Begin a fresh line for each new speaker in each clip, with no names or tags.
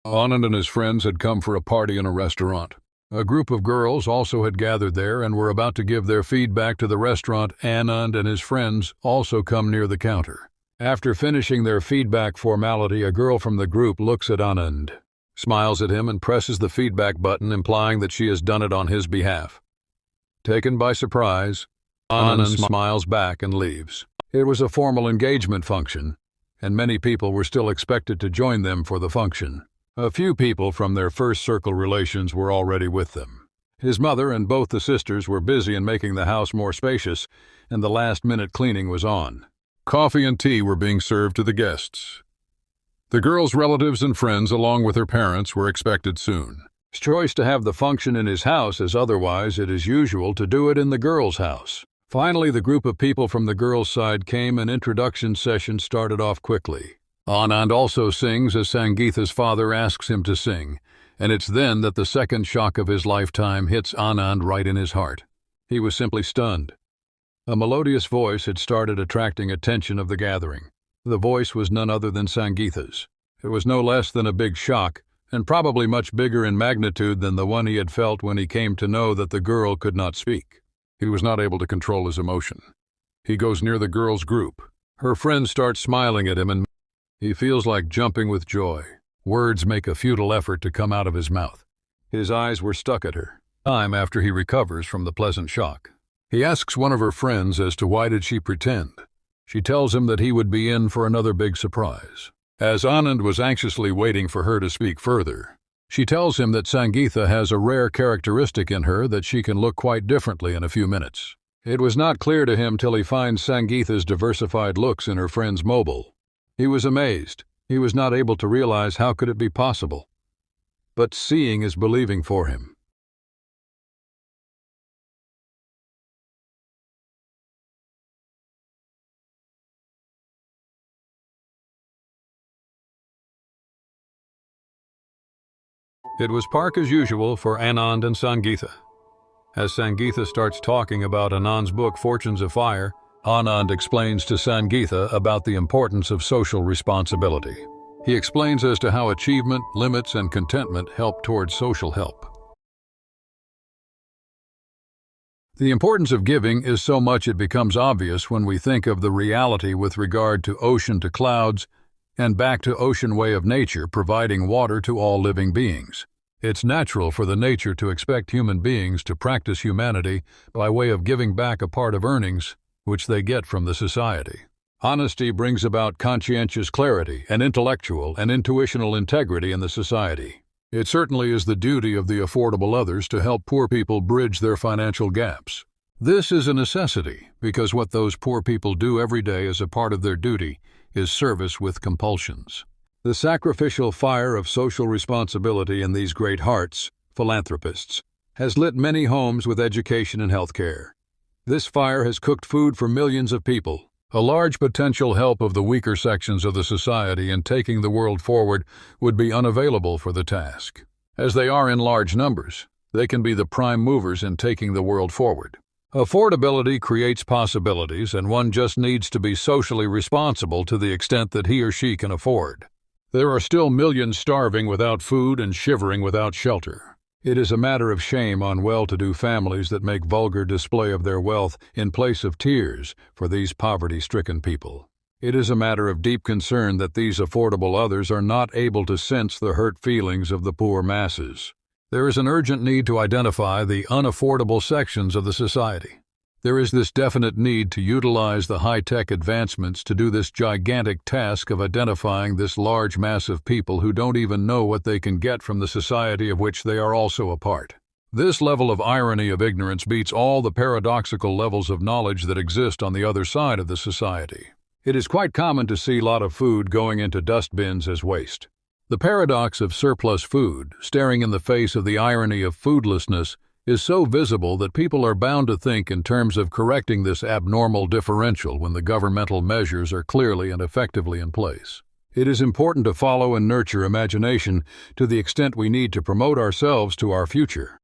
Anand and his friends had come for a party in a restaurant. A group of girls also had gathered there and were about to give their feedback to the restaurant. Anand and his friends also come near the counter. After finishing their feedback formality, a girl from the group looks at Anand, smiles at him, and presses the feedback button, implying that she has done it on his behalf. Taken by surprise, Anand smiles back and leaves. It was a formal engagement function, and many people were still expected to join them for the function. A few people from their first circle relations were already with them. His mother and both the sisters were busy in making the house more spacious, and the last-minute cleaning was on. Coffee and tea were being served to the guests. The girl's relatives and friends, along with her parents, were expected soon. His choice to have the function in his house, as otherwise it is usual to do it in the girl's house. Finally, the group of people from the girl's side came, and introduction session started off quickly. Anand also sings as Sangeetha's father asks him to sing, and it's then that the second shock of his lifetime hits Anand right in his heart. He was simply stunned. A melodious voice had started attracting attention of the gathering. The voice was none other than Sangeetha's. It was no less than a big shock, and probably much bigger in magnitude than the one he had felt when he came to know that the girl could not speak. He was not able to control his emotion. He goes near the girl's group. Her friends start smiling at him, and he feels like jumping with joy. Words make a futile effort to come out of his mouth. His eyes were stuck at her. Time after he recovers from the pleasant shock, he asks one of her friends as to why did she pretend. She tells him that he would be in for another big surprise. As Anand was anxiously waiting for her to speak further, she tells him that Sangeetha has a rare characteristic in her, that she can look quite differently in a few minutes. It was not clear to him till he finds Sangeetha's diversified looks in her friend's mobile. He was amazed. He was not able to realize how could it be possible. But seeing is believing for him. It was park as usual for Anand and Sangeetha. As Sangeetha starts talking about Anand's book Fortunes of Fire, Anand explains to Sangeetha about the importance of social responsibility. He explains as to how achievement, limits, and contentment help towards social help. The importance of giving is so much it becomes obvious when we think of the reality with regard to ocean to clouds and back to ocean way of nature providing water to all living beings. It's natural for the nature to expect human beings to practice humanity by way of giving back a part of earnings which they get from the society. Honesty brings about conscientious clarity and intellectual and intuitional integrity in the society. It certainly is the duty of the affordable others to help poor people bridge their financial gaps. This is a necessity because what those poor people do every day as a part of their duty is service with compulsions. The sacrificial fire of social responsibility in these great hearts, philanthropists, has lit many homes with education and health care. This fire has cooked food for millions of people. A large potential help of the weaker sections of the society in taking the world forward would be unavailable for the task. As they are in large numbers, they can be the prime movers in taking the world forward. Affordability creates possibilities, and one just needs to be socially responsible to the extent that he or she can afford. There are still millions starving without food and shivering without shelter. It is a matter of shame on well-to-do families that make vulgar display of their wealth in place of tears for these poverty-stricken people. It is a matter of deep concern that these affordable others are not able to sense the hurt feelings of the poor masses. There is an urgent need to identify the unaffordable sections of the society. There is this definite need to utilize the high-tech advancements to do this gigantic task of identifying this large mass of people who don't even know what they can get from the society of which they are also a part. This level of irony of ignorance beats all the paradoxical levels of knowledge that exist on the other side of the society. It is quite common to see a lot of food going into dust bins as waste. The paradox of surplus food, staring in the face of the irony of foodlessness, is so visible that people are bound to think in terms of correcting this abnormal differential when the governmental measures are clearly and effectively in place. It is important to follow and nurture imagination to the extent we need to promote ourselves to our future.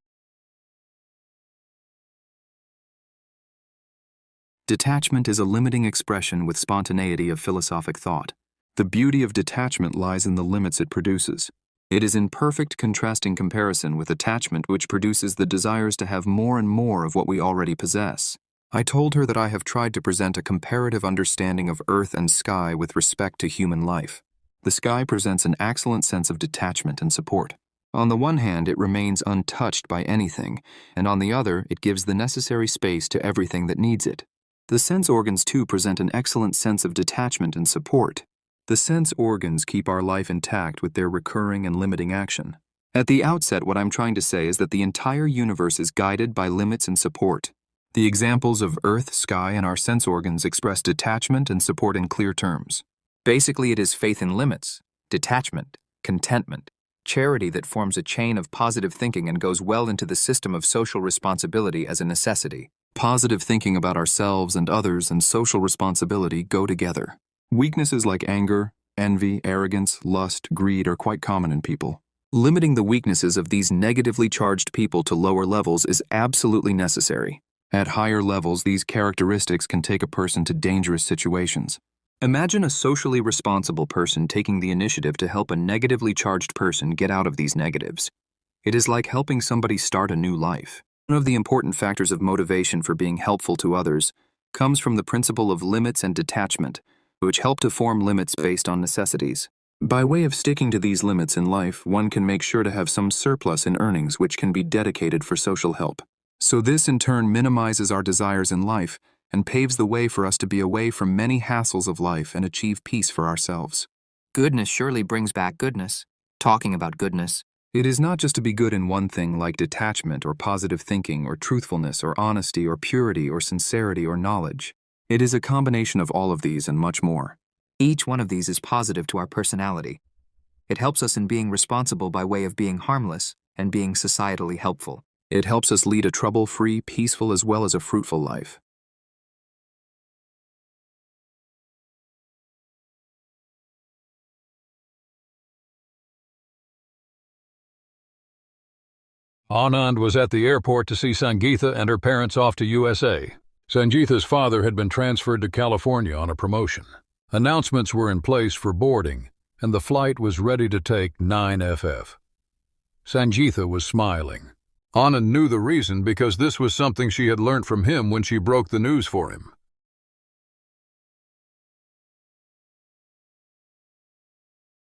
Detachment is a limiting expression with spontaneity of philosophic thought. The beauty of detachment lies in the limits it produces. It is in perfect contrasting comparison with attachment, which produces the desires to have more and more of what we already possess. I told her that I have tried to present a comparative understanding of earth and sky with respect to human life. The sky presents an excellent sense of detachment and support. On the one hand, it remains untouched by anything, and on the other, it gives the necessary space to everything that needs it. The sense organs, too, present an excellent sense of detachment and support. The sense organs keep our life intact with their recurring and limiting action. At the outset, what I'm trying to say is that the entire universe is guided by limits and support. The examples of earth, sky, and our sense organs express detachment and support in clear terms. Basically, it is faith in limits, detachment, contentment, charity that forms a chain of positive thinking and goes well into the system of social responsibility as a necessity. Positive thinking about ourselves and others and social responsibility go together. Weaknesses like anger, envy, arrogance, lust, greed are quite common in people. Limiting the weaknesses of these negatively charged people to lower levels is absolutely necessary. At higher levels, these characteristics can take a person to dangerous situations. Imagine a socially responsible person taking the initiative to help a negatively charged person get out of these negatives. It is like helping somebody start a new life. One of the important factors of motivation for being helpful to others comes from the principle of limits and detachment, which help to form limits based on necessities. By way of sticking to these limits in life, one can make sure to have some surplus in earnings which can be dedicated for social help. So this in turn minimizes our desires in life and paves the way for us to be away from many hassles of life and achieve peace for ourselves.
Goodness surely brings back goodness. Talking about goodness.
It is not just to be good in one thing like detachment or positive thinking or truthfulness or honesty or purity or sincerity or knowledge. It is a combination of all of these and much more.
Each one of these is positive to our personality. It helps us in being responsible by way of being harmless and being societally helpful.
It helps us lead a trouble-free, peaceful as well as a fruitful life.
Anand was at the airport to see Sangeetha and her parents off to USA. Sangeetha's father had been transferred to California on a promotion. Announcements were in place for boarding, and the flight was ready to take 9FF. Sangeetha was smiling. Anand knew the reason because this was something she had learnt from him when she broke the news for him.